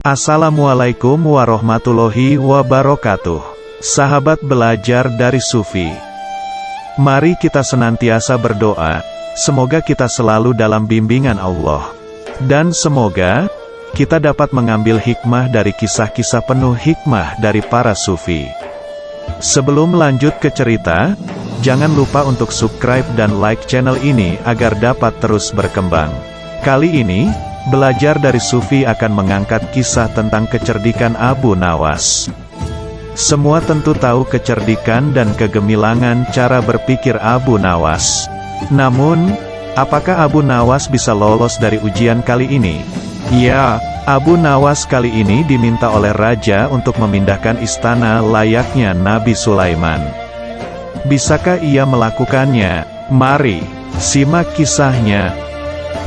Assalamualaikum warahmatullahi wabarakatuh. Sahabat belajar dari Sufi, mari kita senantiasa berdoa, semoga kita selalu dalam bimbingan Allah. Dan semoga kita dapat mengambil hikmah dari kisah-kisah penuh hikmah dari para Sufi. Sebelum lanjut ke cerita, jangan lupa untuk subscribe dan like channel ini agar dapat terus berkembang. Kali ini, Belajar dari Sufi akan mengangkat kisah tentang kecerdikan Abu Nawas. Semua tentu tahu kecerdikan dan kegemilangan cara berpikir Abu Nawas. Namun, apakah Abu Nawas bisa lolos dari ujian kali ini? Ya, Abu Nawas kali ini diminta oleh raja untuk memindahkan istana layaknya Nabi Sulaiman. Bisakah ia melakukannya? Mari, simak kisahnya.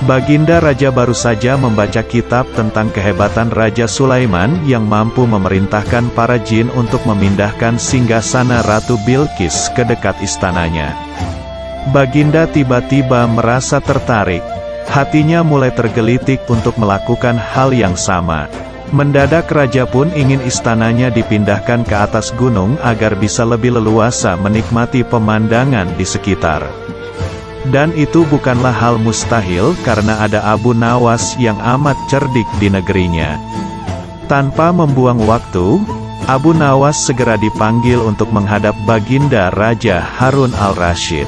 Baginda Raja baru saja membaca kitab tentang kehebatan Raja Sulaiman yang mampu memerintahkan para jin untuk memindahkan singgasana Ratu Bilqis ke dekat istananya. Baginda tiba-tiba merasa tertarik. Hatinya mulai tergelitik untuk melakukan hal yang sama. Mendadak raja pun ingin istananya dipindahkan ke atas gunung agar bisa lebih leluasa menikmati pemandangan di sekitar. Dan itu bukanlah hal mustahil karena ada Abu Nawas yang amat cerdik di negerinya. Tanpa membuang waktu, Abu Nawas segera dipanggil untuk menghadap Baginda Raja Harun al-Rasyid.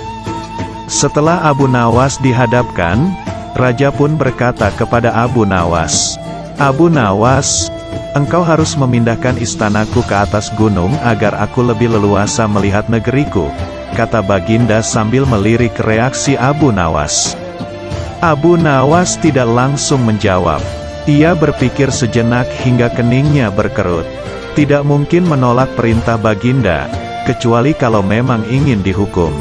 Setelah Abu Nawas dihadapkan, raja pun berkata kepada Abu Nawas, "Abu Nawas, engkau harus memindahkan istanaku ke atas gunung agar aku lebih leluasa melihat negeriku," kata Baginda sambil melirik reaksi Abu Nawas. Abu Nawas tidak langsung menjawab. Ia berpikir sejenak hingga keningnya berkerut. Tidak mungkin menolak perintah Baginda, kecuali kalau memang ingin dihukum.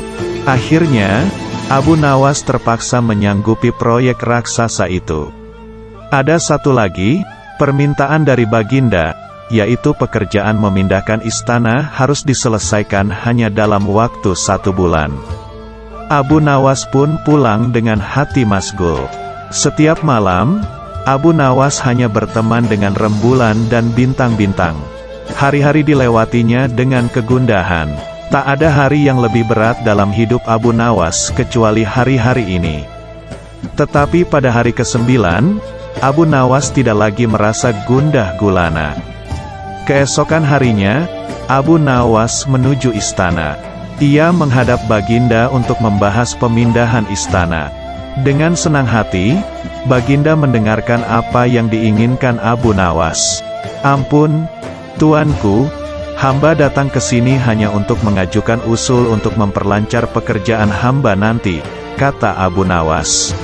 Akhirnya, Abu Nawas terpaksa menyanggupi proyek raksasa itu. Ada satu lagi, permintaan dari Baginda, yaitu pekerjaan memindahkan istana harus diselesaikan hanya dalam waktu 1 bulan. Abu Nawas pun pulang dengan hati masgul. Setiap malam, Abu Nawas hanya berteman dengan rembulan dan bintang-bintang. Hari-hari dilewatinya dengan kegundahan. Tak ada hari yang lebih berat dalam hidup Abu Nawas kecuali hari-hari ini. Tetapi pada hari ke-9, Abu Nawas tidak lagi merasa gundah gulana. Keesokan harinya, Abu Nawas menuju istana. Ia menghadap Baginda untuk membahas pemindahan istana. Dengan senang hati, Baginda mendengarkan apa yang diinginkan Abu Nawas. "Ampun, tuanku, hamba datang ke sini hanya untuk mengajukan usul untuk memperlancar pekerjaan hamba nanti," kata Abu Nawas.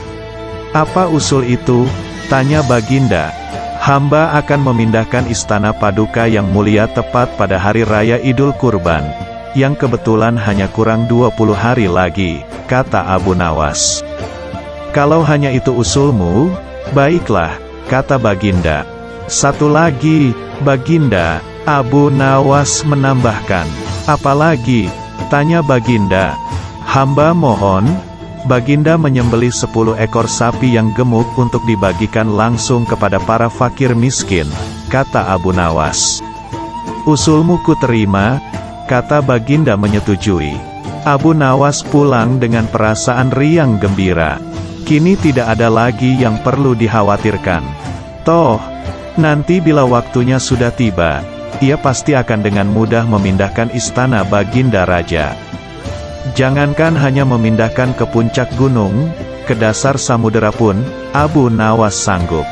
"Apa usul itu?" tanya Baginda. "Hamba akan memindahkan istana Paduka yang mulia tepat pada hari raya Idul Kurban, yang kebetulan hanya kurang 20 hari lagi," kata Abu Nawas. "Kalau hanya itu usulmu, baiklah," kata Baginda. "Satu lagi, Baginda," Abu Nawas menambahkan. "Apalagi?" tanya Baginda. "Hamba mohon, Baginda menyembelih 10 ekor sapi yang gemuk untuk dibagikan langsung kepada para fakir miskin," kata Abu Nawas. "Usulmu ku terima," kata Baginda menyetujui. Abu Nawas pulang dengan perasaan riang gembira. Kini tidak ada lagi yang perlu dikhawatirkan. Toh, nanti bila waktunya sudah tiba, ia pasti akan dengan mudah memindahkan istana Baginda Raja. Jangankan hanya memindahkan ke puncak gunung, ke dasar samudera pun, Abu Nawas sanggup.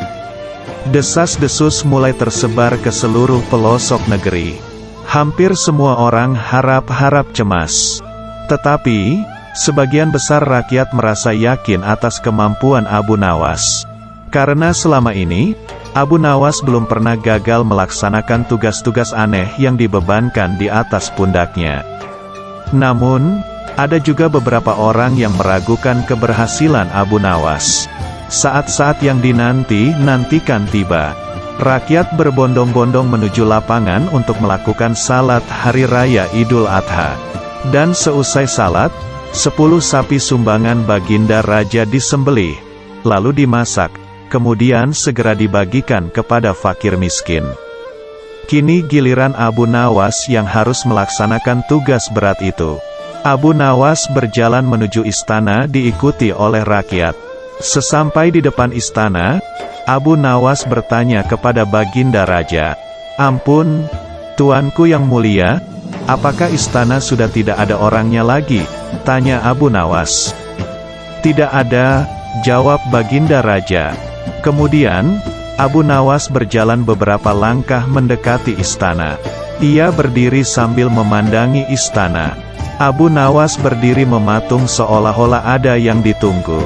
Desas-desus mulai tersebar ke seluruh pelosok negeri. Hampir semua orang harap-harap cemas. Tetapi, sebagian besar rakyat merasa yakin atas kemampuan Abu Nawas. Karena selama ini, Abu Nawas belum pernah gagal melaksanakan tugas-tugas aneh yang dibebankan di atas pundaknya. Namun, ada juga beberapa orang yang meragukan keberhasilan Abu Nawas. Saat-saat yang dinanti-nantikan tiba. Rakyat berbondong-bondong menuju lapangan untuk melakukan salat Hari Raya Idul Adha. Dan seusai salat, 10 sapi sumbangan Baginda Raja disembelih, lalu dimasak, kemudian segera dibagikan kepada fakir miskin. Kini giliran Abu Nawas yang harus melaksanakan tugas berat itu. Abu Nawas berjalan menuju istana diikuti oleh rakyat. Sesampai di depan istana, Abu Nawas bertanya kepada Baginda Raja, "Ampun, Tuanku yang mulia, apakah istana sudah tidak ada orangnya lagi?" tanya Abu Nawas. "Tidak ada," jawab Baginda Raja. Kemudian, Abu Nawas berjalan beberapa langkah mendekati istana. Ia berdiri sambil memandangi istana. Abu Nawas berdiri mematung seolah-olah ada yang ditunggu.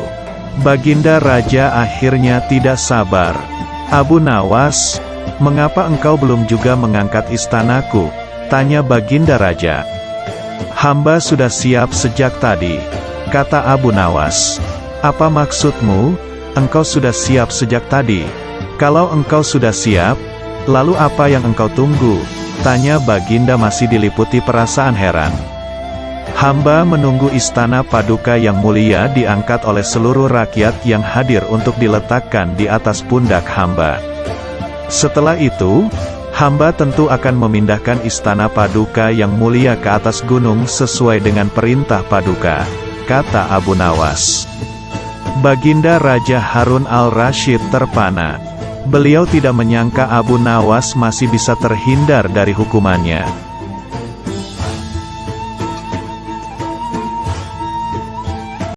Baginda Raja akhirnya tidak sabar. "Abu Nawas, mengapa engkau belum juga mengangkat istanaku?" tanya Baginda Raja. "Hamba sudah siap sejak tadi," kata Abu Nawas. "Apa maksudmu, engkau sudah siap sejak tadi? Kalau engkau sudah siap, lalu apa yang engkau tunggu?" tanya Baginda masih diliputi perasaan heran. "Hamba menunggu istana paduka yang mulia diangkat oleh seluruh rakyat yang hadir untuk diletakkan di atas pundak hamba. Setelah itu, hamba tentu akan memindahkan istana paduka yang mulia ke atas gunung sesuai dengan perintah paduka," kata Abu Nawas. Baginda Raja Harun al-Rasyid terpana. Beliau tidak menyangka Abu Nawas masih bisa terhindar dari hukumannya.